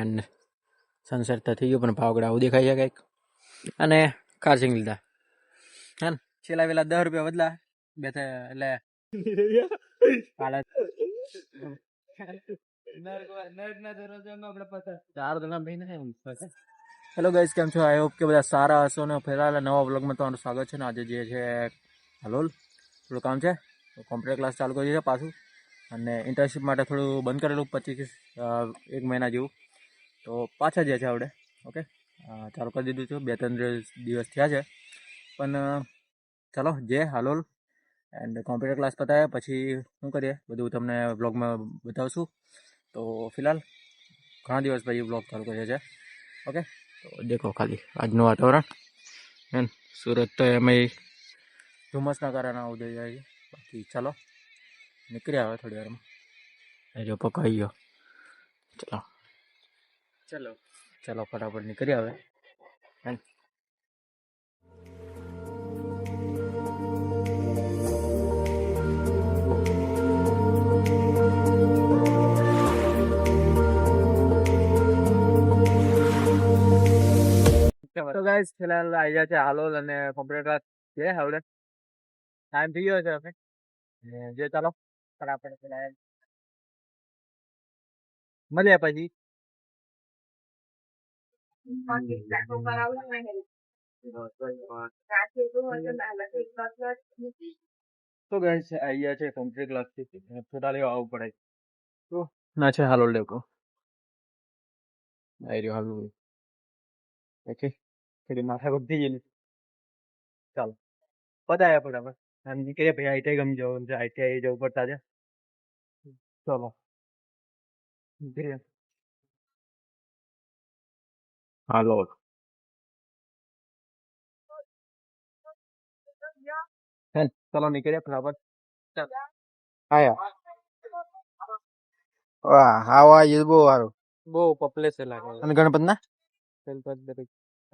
And sunset તો થઈ ગયું પણ પાવાગઢ આવું દેખાય છે કંઈક. અને કારસિંગ લીધા હે ને છેલ્લા વેલા 10 રૂપિયા બદલા બે એટલે હેલો ગાઈસ, કેમ છો? આઈ હોપ કે બધા સારા હશો ને ફિલહાલ નવા વ્લોગમાં તમારું સ્વાગત છે ને આજે જે છે હાલોલ થોડું કામ છે તો કોમ્પ્યુટર ક્લાસ ચાલુ કર્યું છે પાછું અને ઇન્ટર્નશિપ માટે થોડું બંધ કરેલું 1 મહિના જેવું તો પાછા જે છે આવડે ઓકે ચાલુ કરી દીધું છે 2-3 દિવસ થયા છે પણ ચાલો જે હાલોલ એન્ડ કોમ્પ્યુટર ક્લાસ પતાવ્યા પછી શું કરીએ બધું તમને વ્લોગમાં બતાવશું. તો ફિલહાલ ઘણા દિવસ પછી વ્લોગ ચાલુ કર્યો છે ઓકે. તો દેખો ખાલી આજનું વાતાવરણ એમ સુરત તો એમાં ધુમ્મસના કારણે આવું થઈ જાય છે. બાકી ચાલો નીકળી આવે થોડી વારમાં એ જો પકાઈ ગયો. ચલો ચલો ફટાફટ નીકળી આવે એમ. તો ગાઈસ ફિલહાલ આવી ગયા છે હાલોલ અને કોમ્પ્યુટર ક્લાસ છે આવડે ટાઈમ થઈ ગયો છે હવે જે ચાલો ફટાફટ પેલા મળીએ પછી. તો ગાઈસ આવી ગયા છે કોમ્પ્યુટર ક્લાસ થી ફોટા લેવા આવવું પડે તો ના છે હાલોલ ડેકો આવી રહ્યો હાલોલ ઓકે. થોડી માથા ગમતી ગયેલી ચાલો પતાયા ફટાફટ આમ નીકળીએ ભાઈ. આઈટીઆઈ ગમી જવું છે, આઈટીઆઈ જવું પડતા છે. ચલો નીકળીએ હાલોલ. ચલો નીકળીએ ફટાફટ. આયા વાહ હા એ બહુ સારું બહુ પપલેસ લાગે અને ગણપત ના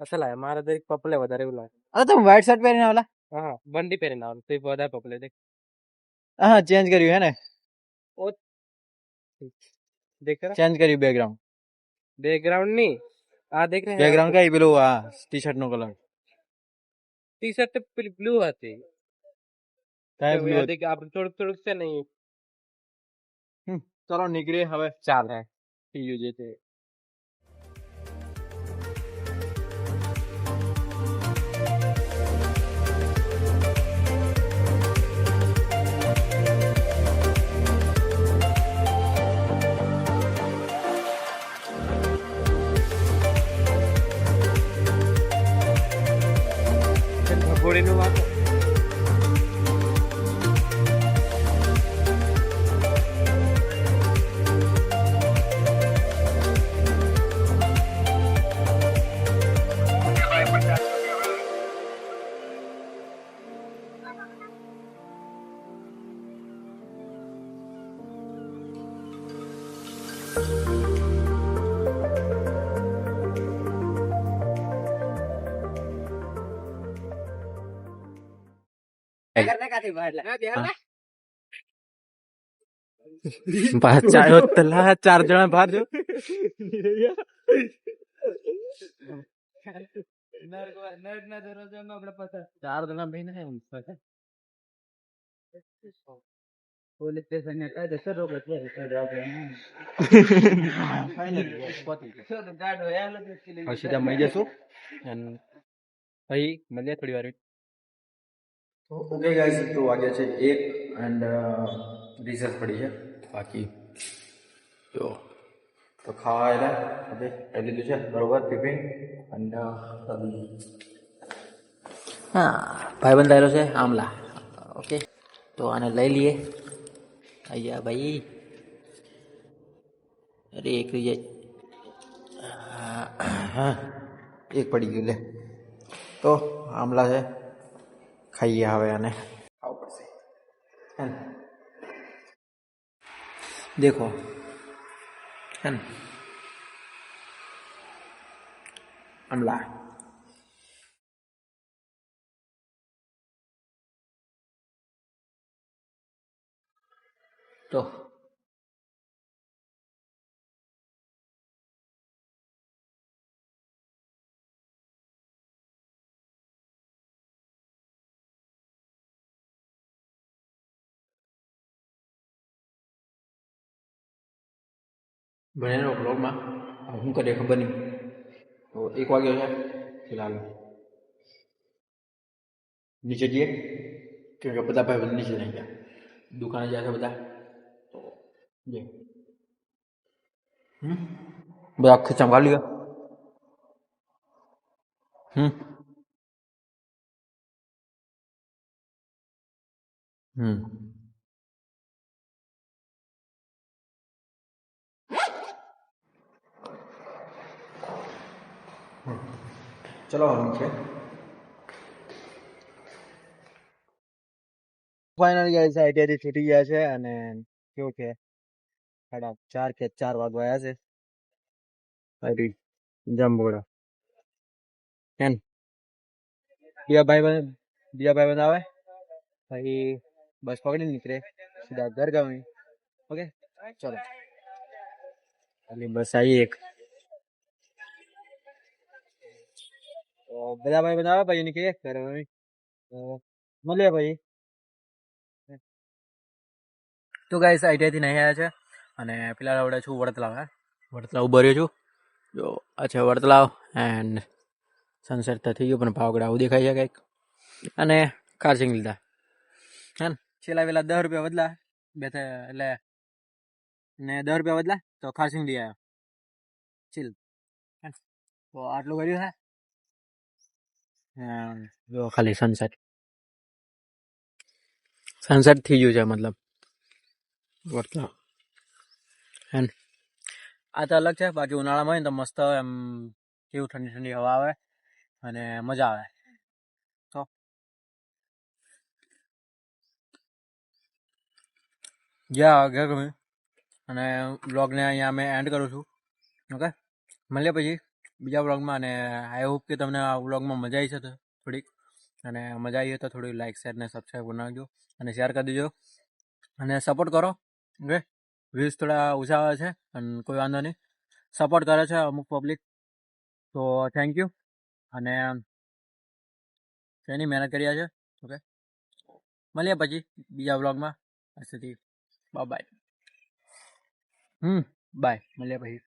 અસલ લાગે મારે દરેક પપલે વધારે એવું લાગે. અરે તમે વ્હાઈટ શર્ટ પહેરીને આવલા? હા બંડી પહેરીને આવલું તો વધારે પપલે દેખ. હા ચેન્જ કર્યું હે ને? ઓ દેખ ચેન્જ કર્યું બેકગ્રાઉન્ડ ની આ દેખ ને બેકગ્રાઉન્ડ કઈ પેલું આ ટી શર્ટ નો કલર ટી શર્ટ પેલી બ્લુ હતી કઈ બ્લુ દેખ આપણે થોડુંક થોડુંક છે નહીં. ચલો નીકળીએ હવે ચાલે પીયુ જે તે. ભગોડીનું વાત ચાર જણા બહાર જો 4 જણા ભાઈ પોલીસ સ્ટેશન ને કાયદેસર રોક સીધા મળી જશું પછી મળીએ થોડી વાર. ઓકે ગાઈસ તો વાગ્યા છે 1 એન્ડ રિસર્ચ પડી છે બાકી તો ખાવા એટલે હવે ખાઈ લીધું છે બરોબર ટિફિન એન્ડ હા ભાઈબંધ આવેલો છે આમલા ઓકે. તો આને લઈ લઈએ. અહીંયા ભાઈ અરે એક લઈ જાય હા એક પડી ગયું લે તો આમલા છે ખાઈએ હવે આને ખાવું પડશે હે ને. દેખો હે ને આમલા તો ભણેલો બ્લોગમાં શું કરીએ ખબર નહીં. તો 1 વાગ્યો છે ફિલહાલ નીચે જઈએ કે બધા ભાઈ નીચે નહીં ગયા, દુકાને જાય છે બધા. તો જે બધા ખીચામાં ગાલી ગયા. હમ હમ ચલાવવાનું છે. ફાઇનલ ગાઈસ આઈટીઆઈ છૂટી ગયા છે અને કેવું કે 4:30 કે 4 વાગવા આવ્યા છે. અરે જમબોડા કેન દિયા ભાઈ બનાવે પછી બસ પકડી નીકળે સીધા ઘર ગમે. ઓકે ચલો ખાલી બસ આવી એક તો બધા ભાઈ બનાવે પછી નીકળીએ ઘર ગમે. તો મળીએ પછી. તો ગાઈસ આઈટીઆઈથી નહીં આવ્યા છે અને પેલા આવડે છું વડતલાવ. વડતલાવ ઉભો રહ્યો છું. જો આ છે વડતલાવ એન્ડ સનસેટ તો થઈ ગયું પણ ભાવગડા આવું દેખાય છે કંઈક. અને ખારસિંગ લીધા હે ને છેલ્લા પેલા 10 રૂપિયા બદલા બે એટલે ને 10 રૂપિયા બદલા તો ખારસિંગ લઈ આવ્યો ચીલ. તો આટલું કર્યું છે. જો ખાલી સનસેટ થઈ ગયું છે મતલબ વડતલાવ હે ને. આ તો અલગ છે. બાકી ઉનાળામાં હોય ને તો મસ્ત એમ કેવું ઠંડી ઠંડી હવા આવે અને મજા આવે. તો ગયા ઘર ગમે અને વ્લોગને અહીંયા મેં એન્ડ કરું છું. ઓકે મળીએ પછી બીજા વ્લોગમાં. અને આઈ હોપ કે તમને આ વ્લોગમાં મજા આવી છે તો થોડીક, અને મજા આવી હોય તો થોડી લાઈક શેર ને સબસ્ક્રાઈબ બનાવજો અને શેર કરી દેજો અને સપોર્ટ કરો. ઓકે વ્યૂઝ થોડા ઓછા આવે છે અને કોઈ વાંધો નહીં, સપોર્ટ કરે છે અમુક પબ્લિક. તો થેન્ક યુ અને એની મહેનત કર્યા છે. ઓકે મળીએ પછી બીજા વ્લોગમાં. બાય બાય મળીએ પછી.